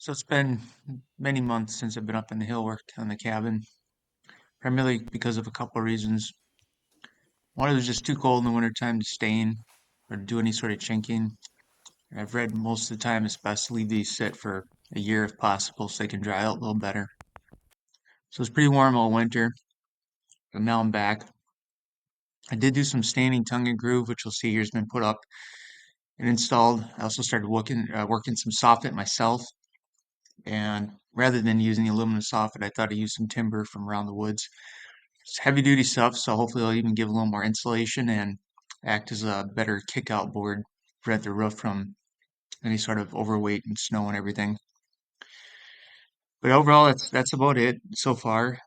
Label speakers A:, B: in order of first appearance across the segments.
A: So it's been many months since I've been up in the hill worked on the cabin, primarily because of a couple of reasons. One, it was just too cold in the wintertime to stain or to do any sort of chinking. I've read most of the time it's best to leave these sit for a year if possible so they can dry out a little better. So it's pretty warm all winter, but now I'm back. I did do some staining tongue and groove, which you'll see here has been put up and installed. I also started working some soffit myself, and rather than using the aluminum soffit, I thought I'd use some timber from around the woods. It's heavy duty stuff, so hopefully it'll even give a little more insulation and act as a better kick out board, prevent the roof from any sort of overweight and snow and everything. But overall, that's about it so far.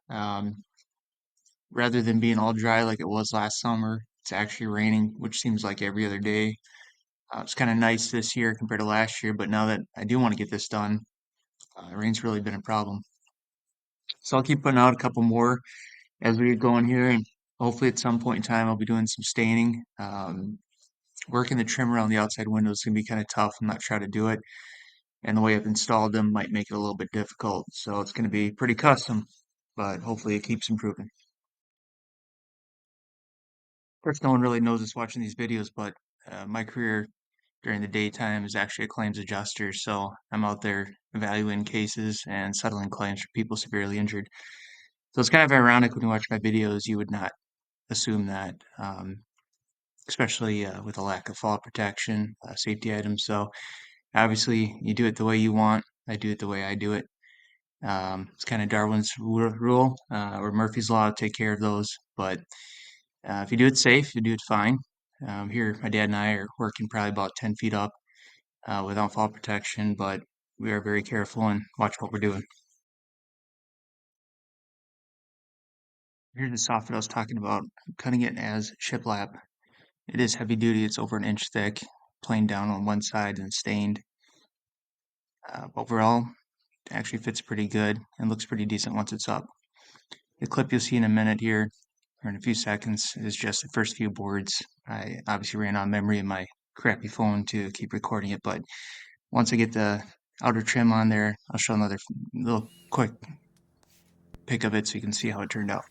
A: Rather than being all dry like it was last summer, it's actually raining, which seems like every other day. It's kind of nice this year compared to last year, but now that I do want to get this done, rain's really been a problem. So I'll keep putting out a couple more as we get going here, and hopefully at some point in time I'll be doing some staining. Working the trim around the outside windows is gonna be kind of tough. I'm not trying to do it, and the way I've installed them might make it a little bit difficult. So it's gonna be pretty custom, but hopefully it keeps improving. Of course, no one really knows this watching these videos, but my career during the daytime is actually a claims adjuster. So I'm out there evaluating cases and settling claims for people severely injured. So it's kind of ironic when you watch my videos, you would not assume that. Especially with a lack of fall protection, safety items. So obviously, you do it the way you want. I do it the way I do it. It's kind of Darwin's rule or Murphy's law to take care of those. But if you do it safe, you do it fine. Here, my dad and I are working probably about 10 feet up without fall protection, but we are very careful and watch what we're doing. Here's the soffit I was talking about. I'm cutting it as shiplap. It is heavy duty. It's over an inch thick, planed down on one side and stained. Overall, it actually fits pretty good and looks pretty decent once it's up. The clip you'll see in a minute here, or in a few seconds, is just the first few boards. I obviously ran out of memory in my crappy phone to keep recording it, but once I get the outer trim on there, I'll show another little quick pic of it so you can see how it turned out.